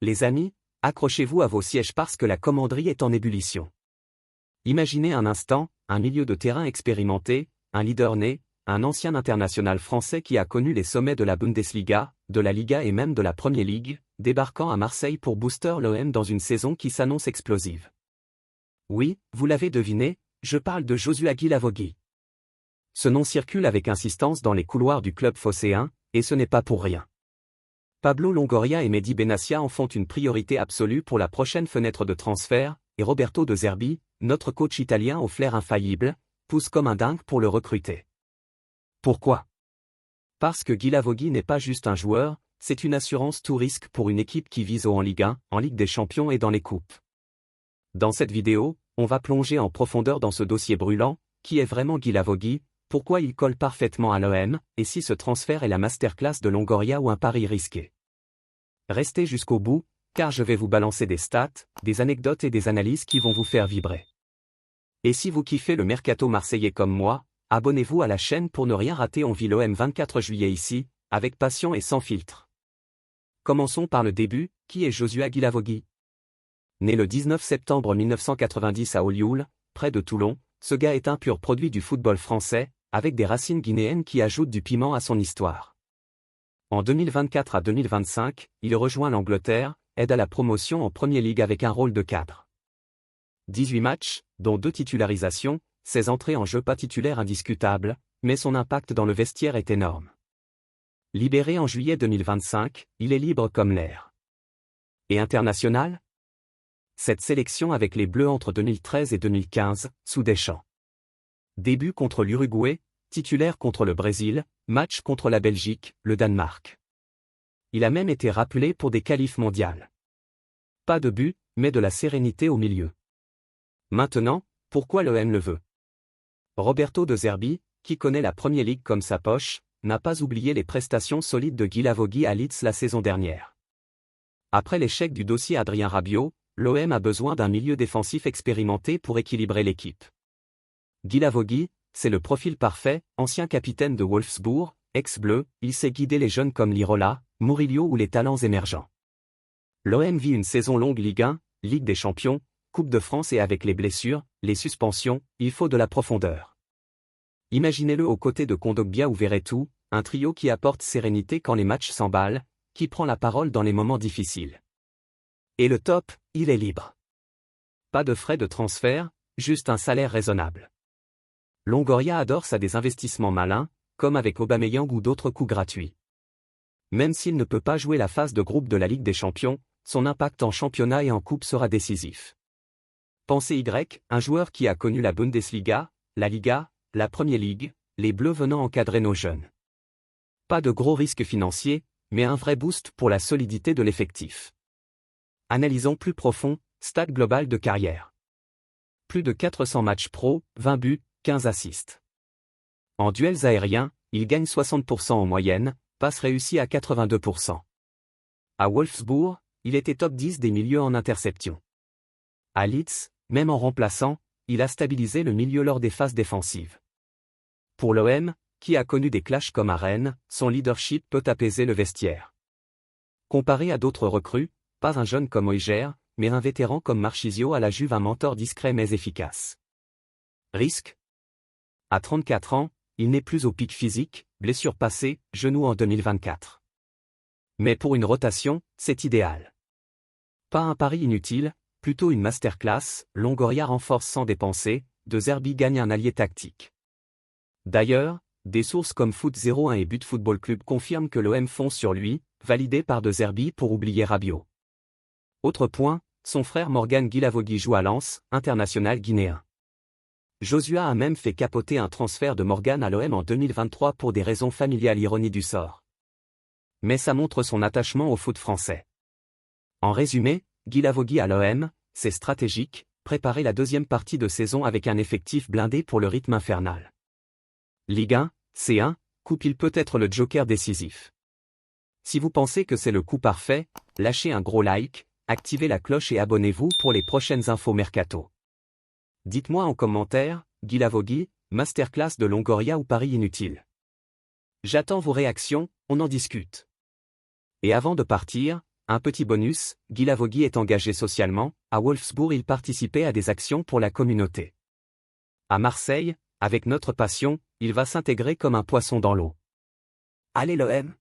Les amis, accrochez-vous à vos sièges parce que la commanderie est en ébullition. Imaginez un instant, un milieu de terrain expérimenté, un leader né, un ancien international français qui a connu les sommets de la Bundesliga, de la Liga et même de la Premier League, débarquant à Marseille pour booster l'OM dans une saison qui s'annonce explosive. Oui, vous l'avez deviné, je parle de Joshua Guilavogui. Ce nom circule avec insistance dans les couloirs du club phocéen, et ce n'est pas pour rien. Pablo Longoria et Mehdi Benassia en font une priorité absolue pour la prochaine fenêtre de transfert, et Roberto De Zerbi, notre coach italien au flair infaillible, pousse comme un dingue pour le recruter. Pourquoi? Parce que Guilavogui n'est pas juste un joueur, c'est une assurance tout risque pour une équipe qui vise haut en Ligue 1, en Ligue des Champions et dans les coupes. Dans cette vidéo, on va plonger en profondeur dans ce dossier brûlant, qui est vraiment Guilavogui, pourquoi il colle parfaitement à l'OM, et si ce transfert est la masterclass de Longoria ou un pari risqué. Restez jusqu'au bout, car je vais vous balancer des stats, des anecdotes et des analyses qui vont vous faire vibrer. Et si vous kiffez le mercato marseillais comme moi, abonnez-vous à la chaîne pour ne rien rater. On vit l'OM 24 juillet ici, avec passion et sans filtre. Commençons par le début, qui est Joshua Guilavogui? Né le 19 septembre 1990 à Olioul, près de Toulon, ce gars est un pur produit du football français, avec des racines guinéennes qui ajoutent du piment à son histoire. En 2024 à 2025, il rejoint l'Angleterre, aide à la promotion en Premier League avec un rôle de cadre. 18 matchs, dont 2 titularisations, 16 entrées en jeu pas titulaire indiscutables, mais son impact dans le vestiaire est énorme. Libéré en juillet 2025, il est libre comme l'air. Et international? Cette sélection avec les Bleus entre 2013 et 2015, sous Deschamps. Début contre l'Uruguay, titulaire contre le Brésil, match contre la Belgique, le Danemark. Il a même été rappelé pour des qualifs mondiales. Pas de but, mais de la sérénité au milieu. Maintenant, pourquoi l'OM le veut? Roberto De Zerbi, qui connaît la Premier League comme sa poche, n'a pas oublié les prestations solides de Guilavogui à Leeds la saison dernière. Après l'échec du dossier Adrien Rabiot, l'OM a besoin d'un milieu défensif expérimenté pour équilibrer l'équipe. Guilavogui, c'est le profil parfait, ancien capitaine de Wolfsburg, ex-bleu, il sait guider les jeunes comme Lirola, Murillo ou les talents émergents. L'OM vit une saison longue Ligue 1, Ligue des Champions, Coupe de France et avec les blessures, les suspensions, il faut de la profondeur. Imaginez-le aux côtés de Kondogbia ou Verretou, un trio qui apporte sérénité quand les matchs s'emballent, qui prend la parole dans les moments difficiles. Et le top, il est libre. Pas de frais de transfert, juste un salaire raisonnable. Longoria adore ça, des investissements malins, comme avec Aubameyang ou d'autres coups gratuits. Même s'il ne peut pas jouer la phase de groupe de la Ligue des Champions, son impact en championnat et en coupe sera décisif. Pensez Y, un joueur qui a connu la Bundesliga, la Liga, la Premier League, les Bleus venant encadrer nos jeunes. Pas de gros risques financiers, mais un vrai boost pour la solidité de l'effectif. Analysons plus profond, stade global de carrière. Plus de 400 matchs pro, 20 buts, 15 assists. En duels aériens, il gagne 60% en moyenne, passe réussie à 82%. À Wolfsburg, il était top 10 des milieux en interception. À Leeds, même en remplaçant, il a stabilisé le milieu lors des phases défensives. Pour l'OM, qui a connu des clashs comme à Rennes, son leadership peut apaiser le vestiaire. Comparé à d'autres recrues, pas un jeune comme Oiger, mais un vétéran comme Marchisio à la Juve, un mentor discret mais efficace. Risque? À 34 ans, il n'est plus au pic physique, blessure passée, genou en 2024. Mais pour une rotation, c'est idéal. Pas un pari inutile, plutôt une masterclass, Longoria renforce sans dépenser, De Zerbi gagne un allié tactique. D'ailleurs, des sources comme Foot01 et But Football Club confirment que l'OM fonce sur lui, validé par De Zerbi pour oublier Rabiot. Autre point, son frère Morgan Guilavogui joue à Lens, international guinéen. Joshua a même fait capoter un transfert de Morgan à l'OM en 2023 pour des raisons familiales, ironie du sort. Mais ça montre son attachement au foot français. En résumé, Guilavogui à l'OM, c'est stratégique, préparer la deuxième partie de saison avec un effectif blindé pour le rythme infernal. Ligue 1, C1, coupe, il peut être le joker décisif. Si vous pensez que c'est le coup parfait, lâchez un gros like, activez la cloche et abonnez-vous pour les prochaines infos mercato. Dites-moi en commentaire, Guilavogui, masterclass de Longoria ou pari inutile? J'attends vos réactions, on en discute. Et avant de partir, Un petit bonus, Guy Lavogui est engagé socialement, à Wolfsburg il participait à des actions pour la communauté. À Marseille, avec notre passion, il va s'intégrer comme un poisson dans l'eau. Allez l'OM!